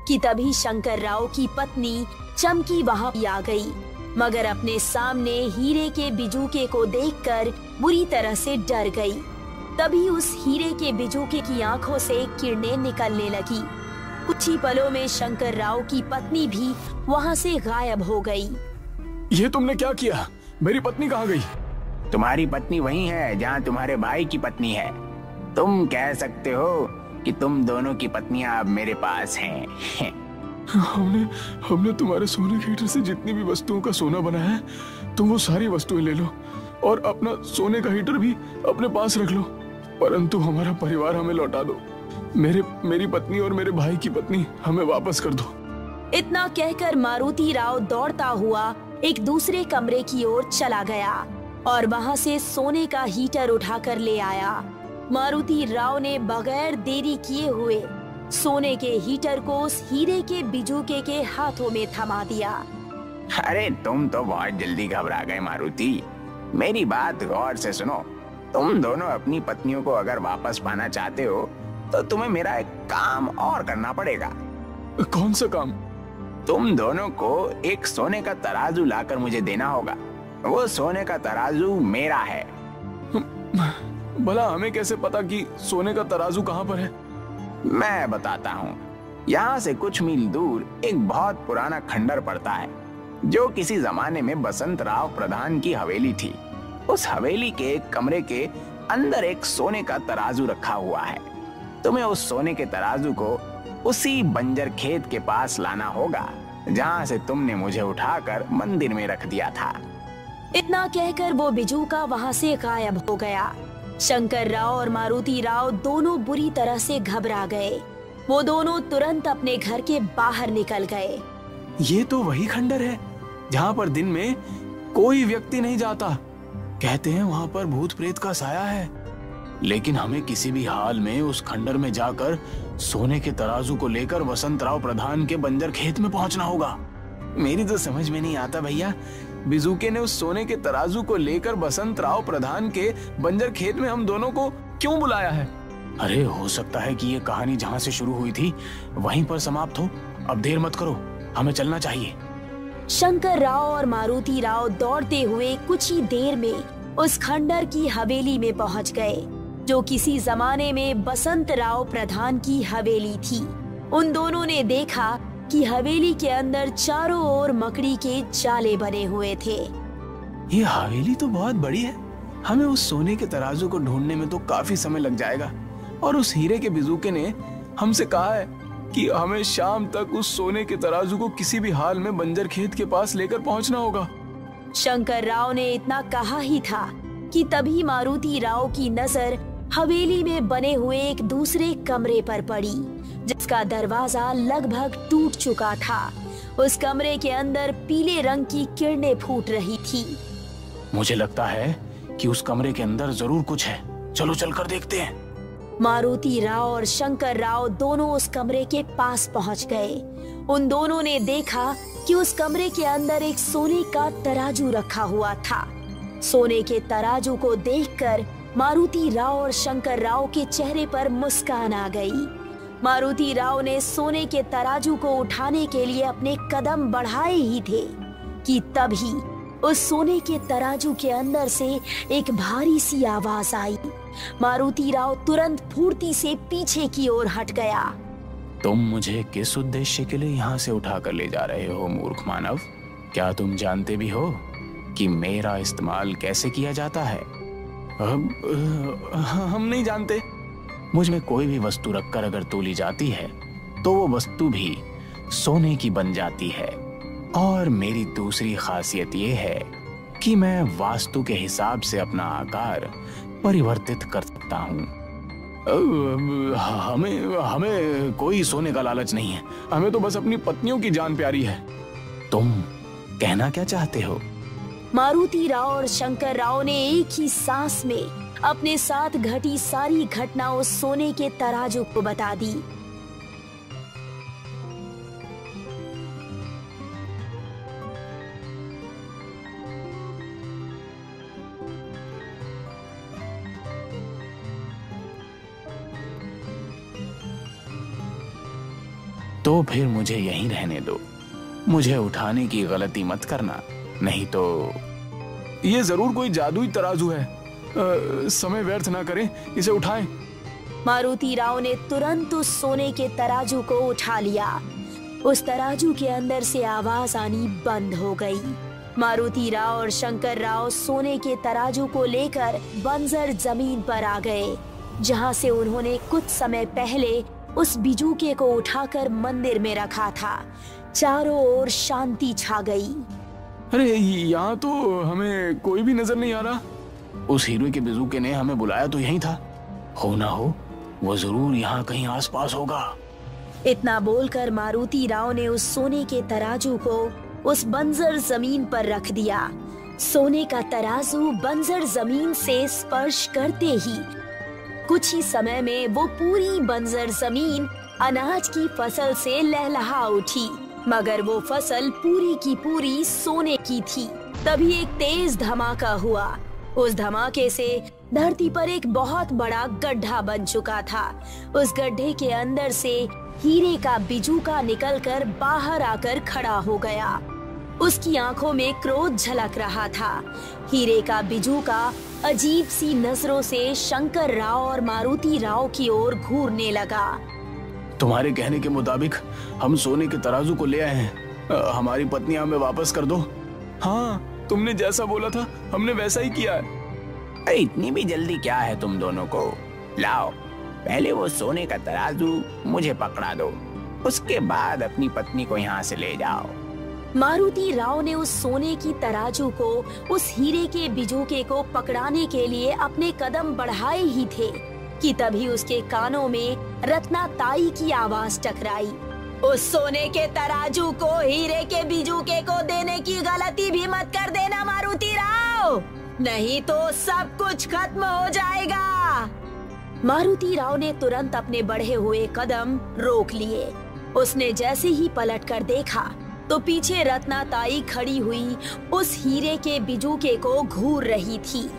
A: कि तभी शंकर राव की पत्नी चमकी वहाँ आ गई, मगर अपने सामने हीरे के बिजूके को देखकर बुरी तरह से डर गई। तभी उस हीरे के बिजूके की आंखों से किरणें निकलने लगी। कुछ ही पलों में शंकर राव की पत्नी भी वहाँ से गायब हो गई।
C: ये तुमने क्या किया? मेरी पत्नी कहाँ गई?
B: तुम्हारी पत्नी वही है जहाँ तुम्हारे भाई की पत्नी है। तुम कह सकते हो कि तुम दोनों की पत्नियां अब मेरे पास हैं।
C: हमने तुम्हारे सोने के हीटर से जितनी भी वस्तुओं का सोना बनाया है, तुम वो सारी वस्तुएं ले लो और अपना सोने का हीटर भी अपने पास रख लो, परंतु हमारा परिवार हमें लौटा दो। मेरी पत्नी और मेरे भाई की पत्नी हमें वापस कर दो।
A: इतना कहकर मारुति राव दौड़ता हुआ एक दूसरे कमरे की ओर चला गया और वहाँ से सोने का हीटर उठाकर ले आया। मारुति राव ने बगैर देरी किए हुए सोने के हीटर को उस हीरे के बिजूके के हाथों में थमा दिया।
B: अरे तुम तो बहुत जल्दी घबरा गए मारुति। मेरी बात गौर से सुनो। तुम दोनों अपनी पत्नियों को अगर वापस पाना चाहते हो तो तुम्हें मेरा एक काम और करना पड़ेगा।
C: कौन सा काम?
B: तुम दोनों को एक सोने का तराजू लाकर मुझे देना होगा। वो सोने का तराजू मेरा है।
C: भला हमें कैसे पता कि सोने का तराजू कहाँ पर है?
D: मैं बताता हूँ। यहाँ से कुछ मील दूर एक बहुत पुराना खंडर पड़ता है, जो किसी जमाने में बसंत राव प्रधान की हवेली थी। उस हवेली के एक कमरे के अंदर एक सोने का तराजू रखा हुआ है। तुम्हें उस सोने के तराजू को उसी बंजर खेत के पास लाना होगा, जहाँ से तुमने मुझे उठाकर मंदिर में रख दिया था।
A: इतना कहकर वो बिजू का वहाँ से गायब हो गया। शंकर राव और मारुति राव दोनों बुरी तरह से घबरा गए। वो दोनों तुरंत अपने घर के बाहर निकल गए।
B: ये तो वही खंडर है जहाँ पर दिन में कोई व्यक्ति नहीं जाता। कहते हैं वहाँ पर भूत प्रेत का साया है। लेकिन हमें किसी भी हाल में उस खंडर में जाकर सोने के तराजू को लेकर वसंत राव प्रधान के बंजर खेत में पहुंचना होगा।
D: मेरी तो समझ में नहीं आता भैया, बिजुके ने उस सोने के तराजू को लेकर बसंत राव प्रधान के बंजर खेत में हम दोनों को क्यों बुलाया है?
B: अरे हो सकता है कि ये कहानी जहाँ से शुरू हुई थी वहीं पर समाप्त हो। अब देर मत करो, हमें चलना चाहिए।
A: शंकर राव और मारुति राव दौड़ते हुए कुछ ही देर में उस खंडर की हवेली में पहुंच गए, जो किसी जमाने में बसंत राव प्रधान की हवेली थी। उन दोनों ने देखा कि हवेली के अंदर चारों ओर मकड़ी के जाले बने हुए थे।
B: ये हवेली तो बहुत बड़ी है। हमें उस सोने के तराजू को ढूंढने में तो काफी समय लग जाएगा। और उस हीरे के बिजुके ने हमसे कहा है कि हमें शाम तक उस सोने के तराजू को किसी भी हाल में बंजर खेत के पास लेकर पहुंचना होगा।
A: शंकर राव ने इतना कहा ही था कि तभी मारुति राव की नजर हवेली में बने हुए एक दूसरे कमरे पर पड़ी, जिसका दरवाजा लगभग टूट चुका था। उस कमरे के अंदर पीले रंग की किरणें फूट रही थी।
B: मुझे लगता है कि उस कमरे के अंदर जरूर कुछ है। चलो चलकर देखते हैं।
A: मारुति राव और शंकर राव दोनों उस कमरे के पास पहुंच गए। उन दोनों ने देखा कि उस कमरे के अंदर एक सोने का तराजू रखा हुआ था। सोने के तराजू को देखकर मारुति राव और शंकर राव के चेहरे पर मुस्कान आ गई। मारुति राव ने सोने के तराजू को उठाने के लिए अपने कदम बढ़ाए ही थे कि तभी उस सोने के तराजू के अंदर से एक भारी सी आवाज आई। मारुति राव तुरंत फुर्ती से पीछे की ओर हट गया।
B: तुम मुझे किस उद्देश्य के लिए यहाँ से उठाकर ले जा रहे हो मूर्ख मानव? क्या तुम जानते भी हो कि मेरा इस्तेमाल कैसे किया जाता है?
D: हम नहीं जानते।
B: मुझ में कोई भी वस्तु रखकर अगर तोली जाती है तो वो वस्तु भी सोने की बन जाती है। और मेरी दूसरी खासियत ये है कि मैं वास्तु के हिसाब से अपना आकार परिवर्तित कर सकता हूँ।
D: हमें कोई सोने का लालच नहीं है। हमें तो बस अपनी पत्नियों की जान प्यारी है।
B: तुम कहना क्या चाहते हो?
A: मारुति राव और शंकर राव ने एक ही सांस में अपने साथ घटी सारी घटना उस सोने के तराजू को बता दी।
B: तो फिर मुझे यहीं रहने दो। मुझे उठाने की गलती मत करना, नहीं तो।
D: ये जरूर कोई जादुई तराजू है। समय व्यर्थ ना करें, इसे उठाएं।
A: मारुति राव ने तुरंत उस सोने के तराजू को उठा लिया। उस तराजू के अंदर से आवाज आनी बंद हो गई। मारुति राव और शंकर राव सोने के तराजू को लेकर बंजर जमीन पर आ गए, जहां से उन्होंने कुछ समय पहले उस बिजूके को उठाकर मंदिर में रखा था। चारों ओर शांति छा गई।
D: अरे यहाँ तो हमें कोई भी नजर नहीं आ रहा।
B: उस हीरे के बिजूके ने हमें बुलाया तो यहीं था। हो ना हो वो जरूर यहाँ कहीं आसपास होगा।
A: इतना बोलकर मारुति राव ने उस सोने के तराजू को उस बंजर जमीन पर रख दिया। सोने का तराजू बंजर जमीन से स्पर्श करते ही कुछ ही समय में वो पूरी बंजर जमीन अनाज की फसल से लहलहा उठी, मगर वो फसल पूरी की पूरी सोने की थी। तभी एक तेज धमाका हुआ। उस धमाके से धरती पर एक बहुत बड़ा गड्ढा बन चुका था। उस गड्ढे के अंदर से हीरे का बिजूका निकलकर बाहर आकर खड़ा हो गया। उसकी आंखों में क्रोध झलक रहा था। हीरे का बिजूका अजीब सी नजरों से शंकर राव और मारुति राव की ओर घूरने लगा।
B: तुम्हारे कहने के मुताबिक हम सोने के तराजू को ले आए हैं। हमारी पत्नी हमें वापस कर दो।
E: हाँ, तुमने जैसा बोला था हमने वैसा ही किया है।
D: अरे इतनी भी जल्दी क्या है तुम दोनों को? लाओ, पहले वो सोने का तराजू मुझे पकड़ा दो, उसके बाद अपनी पत्नी को यहाँ से ले जाओ।
A: मारुति राव ने उस सोने की तराजू को उस हीरे के बिजूके को पकड़ाने के लिए अपने कदम बढ़ाए ही थे कि तभी उसके कानों में रत्नाताई की आवाज टकराई। उस सोने के तराजू को हीरे के बिजूके को देने की गलती भी मत कर देना मारुति राव, नहीं तो सब कुछ खत्म हो जाएगा। मारुति राव ने तुरंत अपने बढ़े हुए कदम रोक लिए। उसने जैसे ही पलट कर देखा तो पीछे रत्नाताई खड़ी हुई उस हीरे के बिजूके को घूर रही थी।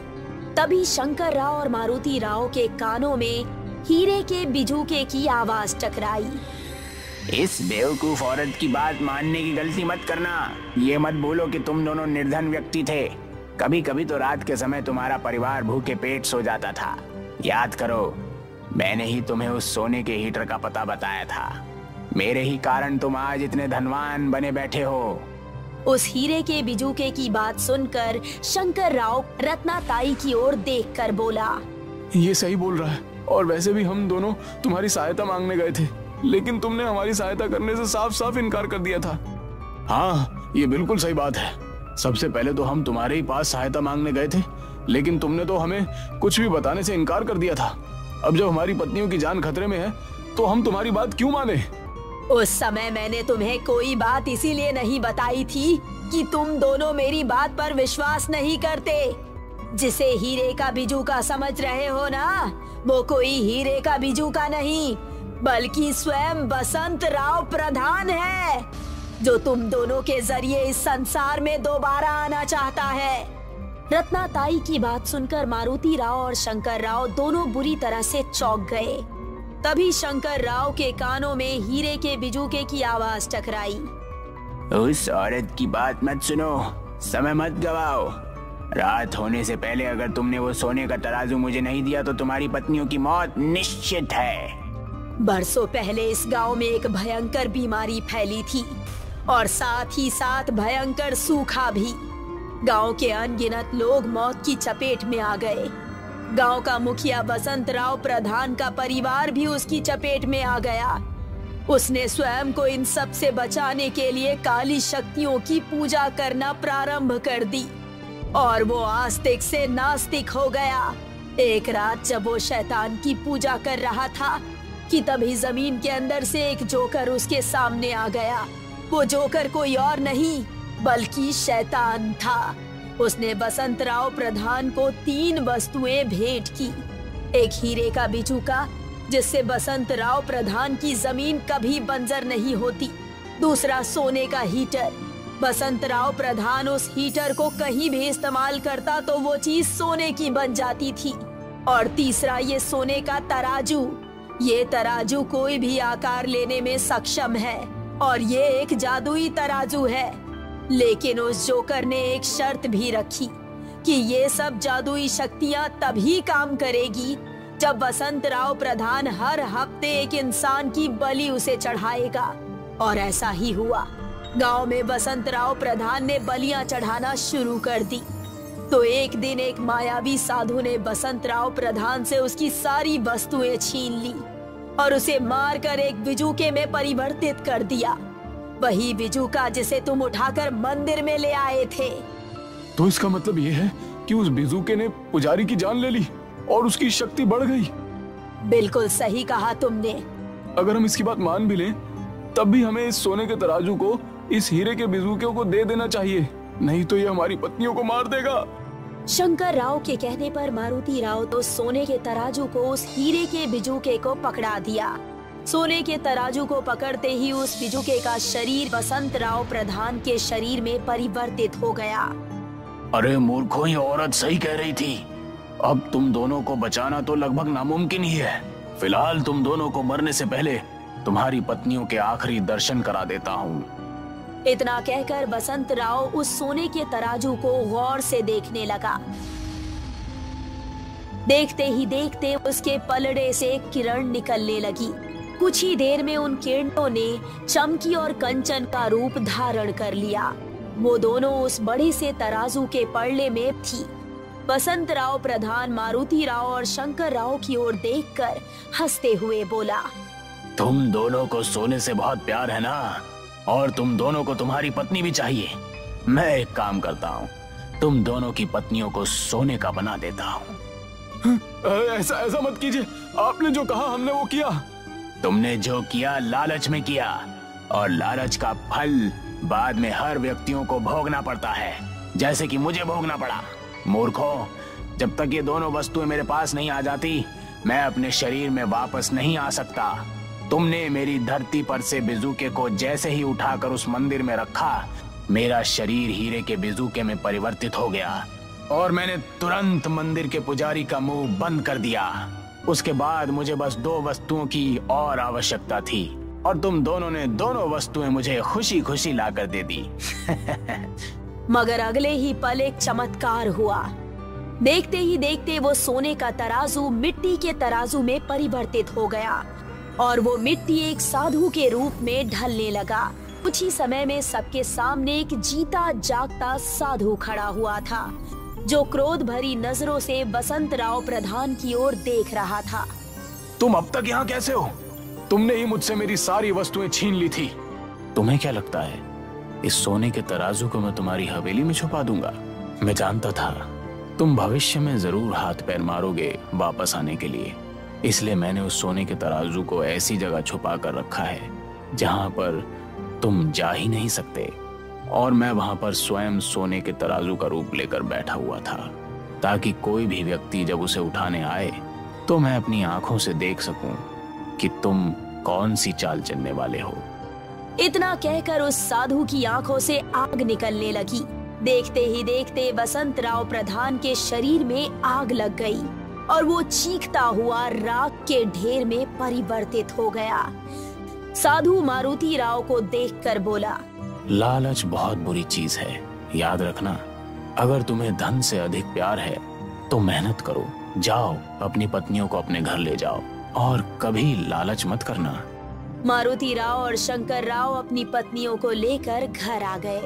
A: तभी शंकर राव और मारुति राव के कानों में हीरे के बिजूके की आवाज टकराई।
D: इस बेवकूफ औरत की बात मानने की गलती मत करना। ये मत भूलो कि तुम दोनों निर्धन व्यक्ति थे। कभी कभी तो रात के समय तुम्हारा परिवार भूखे पेट सो जाता था। याद करो, मैंने ही तुम्हें उस सोने के हीटर का पता बताया था। मेरे ही कारण तुम आज इतने धनवान बने बैठे हो।
A: उस हीरे के बिजूके की बात सुनकर शंकर राव रत्नाताई की ओर देखकर बोला,
E: ये सही बोल रहा है, और वैसे भी हम दोनों तुम्हारी सहायता मांगने गए थे, लेकिन तुमने हमारी सहायता करने से साफ साफ इनकार कर दिया था।
B: हाँ, ये बिल्कुल सही बात है। सबसे पहले तो हम तुम्हारे ही पास सहायता मांगने गए थे, लेकिन तुमने तो हमें कुछ भी बताने से इनकार कर दिया था। अब जब हमारी पत्नियों की जान खतरे में है तो हम तुम्हारी बात क्यों माने?
A: उस समय मैंने तुम्हें कोई बात इसीलिए नहीं बताई थी कि तुम दोनों मेरी बात पर विश्वास नहीं करते। जिसे हीरे का बिजूका समझ रहे हो ना, वो कोई हीरे का बिजूका नहीं, बल्कि स्वयं बसंत राव प्रधान है, जो तुम दोनों के जरिए इस संसार में दोबारा आना चाहता है। रत्नाताई की बात सुनकर मारुति राव और शंकर राव दोनों बुरी तरह से चौंक गए। तभी शंकर राव के कानों में हीरे के बिजूके की आवाज टकराई।
D: उस औरत की बात मत सुनो, समय मत गवाओ। रात होने से पहले अगर तुमने वो सोने का तराजू मुझे नहीं दिया तो तुम्हारी पत्नियों की मौत निश्चित है।
A: बरसों पहले इस गांव में एक भयंकर बीमारी फैली थी और साथ ही साथ भयंकर सूखा भी। गांव के अनगिनत लोग मौत की चपेट में आ गए। गांव का मुखिया बसंत राव प्रधान का परिवार भी उसकी चपेट में आ गया। उसने स्वयं को इन सब से बचाने के लिए काली शक्तियों की पूजा करना प्रारंभ कर दी और वो आस्तिक से नास्तिक हो गया। एक रात जब वो शैतान की पूजा कर रहा था कि तभी जमीन के अंदर से एक जोकर उसके सामने आ गया। वो जोकर कोई और नहीं बल्कि शैतान था। उसने बसंत राव प्रधान को 3 वस्तुएं भेंट की। एक हीरे का बिजूका जिससे बसंत राव प्रधान की जमीन कभी बंजर नहीं होती। दूसरा सोने का हीटर। बसंत राव प्रधान उस हीटर को कहीं भी इस्तेमाल करता तो वो चीज सोने की बन जाती थी। और तीसरा ये सोने का तराजू। ये तराजू कोई भी आकार लेने में सक्षम है और ये एक जादुई तराजू है। लेकिन उस जोकर ने एक शर्त भी रखी कि ये सब जादुई शक्तियां तभी काम करेगी जब बसंत राव प्रधान हर हफ्ते एक इंसान की बलि उसे चढ़ाएगा। और ऐसा ही हुआ। गांव में बसंत राव प्रधान ने बलियां चढ़ाना शुरू कर दी। तो एक दिन एक मायावी साधु ने बसंत राव प्रधान से उसकी सारी वस्तुएं छीन ली और उसे मारकर एक बिजूके में परिवर्तित कर दिया। वही बिजूका जिसे तुम उठाकर मंदिर में ले आए थे।
E: तो इसका मतलब ये है कि उस बिजूके ने पुजारी की जान ले ली और उसकी शक्ति बढ़ गई।
A: बिल्कुल सही कहा तुमने।
E: अगर हम इसकी बात मान भी लें तब भी हमें इस सोने के तराजू को इस हीरे के बिजूके को दे देना चाहिए, नहीं तो ये हमारी पत्नियों को मार देगा।
A: शंकर राव के कहने पर मारुति राव तो सोने के तराजू को उस हीरे के बिजूके को पकड़ा दिया। सोने के तराजू को पकड़ते ही उस बिजूके का शरीर बसंत राव प्रधान के शरीर में परिवर्तित हो गया।
B: अरे मूर्खों, ये औरत सही कह रही थी। अब तुम दोनों को बचाना तो लगभग नामुमकिन ही है। फिलहाल तुम दोनों को मरने से पहले तुम्हारी पत्नियों के आखिरी दर्शन करा देता हूँ।
A: इतना कहकर बसंत राव उस सोने के तराजू को गौर से देखने लगा। देखते ही देखते उसके पलड़े से एक किरण निकलने लगी
F: कुछ ही देर में उन किरणों ने चमकी और कंचन का रूप धारण कर लिया। वो दोनों उस बड़े से तराजू के पड़ले में थी। बसंत राव प्रधान मारुति राव और शंकर राव की ओर देखकर हंसते हुए बोला,
B: तुम दोनों को सोने से बहुत प्यार है ना, और तुम दोनों को तुम्हारी पत्नी भी चाहिए। मैं एक काम करता हूँ, तुम दोनों की पत्नियों को सोने का बना देता हूँ।
E: ऐसा मत कीजिए, आपने जो कहा हमने वो किया।
B: तुमने जो किया लालच में किया, और लालच का फल बाद में हर व्यक्तियों को भोगना पड़ता है, जैसे कि मुझे भोगना पड़ा। मूर्खों, जब तक ये दोनों वस्तुएं मेरे पास नहीं आ जाती, मैं अपने शरीर में वापस नहीं आ सकता। तुमने मेरी धरती पर से बिजुके को जैसे ही उठाकर उस मंदिर में रखा, मेरा शरीर हीरे के बिजुके में परिवर्तित हो गया, और मैंने तुरंत मंदिर के पुजारी का मुंह बंद कर दिया। उसके बाद मुझे बस 2 वस्तुओं की और आवश्यकता थी, और तुम दोनों ने दोनों वस्तुएं मुझे खुशी खुशी लाकर दे दी।
F: मगर अगले ही पल एक चमत्कार हुआ। देखते ही देखते वो सोने का तराजू मिट्टी के तराजू में परिवर्तित हो गया, और वो मिट्टी एक साधु के रूप में ढलने लगा। कुछ ही समय में सबके सामने एक जीता जागता साधु खड़ा हुआ था, जो क्रोध भरी नजरों से बसंत राव प्रधान की ओर देख रहा था।
E: तुम अब तक यहाँ कैसे हो? तुमने ही मुझसे मेरी सारी वस्तुएं छीन ली थी।
B: तुम्हें क्या लगता है इस सोने के तराजू को मैं तुम्हारी हवेली में छुपा दूंगा? मैं जानता था तुम भविष्य में जरूर हाथ पैर मारोगे वापस आने के लिए, इसलिए मैंने उस सोने के तराजू को ऐसी जगह छुपा कर रखा है जहां पर तुम जा ही नहीं सकते, और मैं वहां पर स्वयं सोने के तराजू का रूप लेकर बैठा हुआ था, ताकि कोई भी व्यक्ति जब उसे उठाने आए तो मैं अपनी आंखों से देख सकूं कि तुम कौन सी चाल चलने वाले हो।
F: इतना कहकर उस साधु की आंखों से आग निकलने लगी। देखते ही देखते बसंत राव प्रधान के शरीर में आग लग गई, और वो चीखता हुआ राख के ढेर में परिवर्तित हो गया। साधु मारुति राव को देखकर बोला,
B: लालच बहुत बुरी चीज है, याद रखना। अगर तुम्हें धन से अधिक प्यार है तो मेहनत करो, जाओ अपनी पत्नियों को अपने घर ले जाओ, और कभी लालच मत करना।
F: मारुति राव और शंकर राव अपनी पत्नियों को लेकर घर आ गए।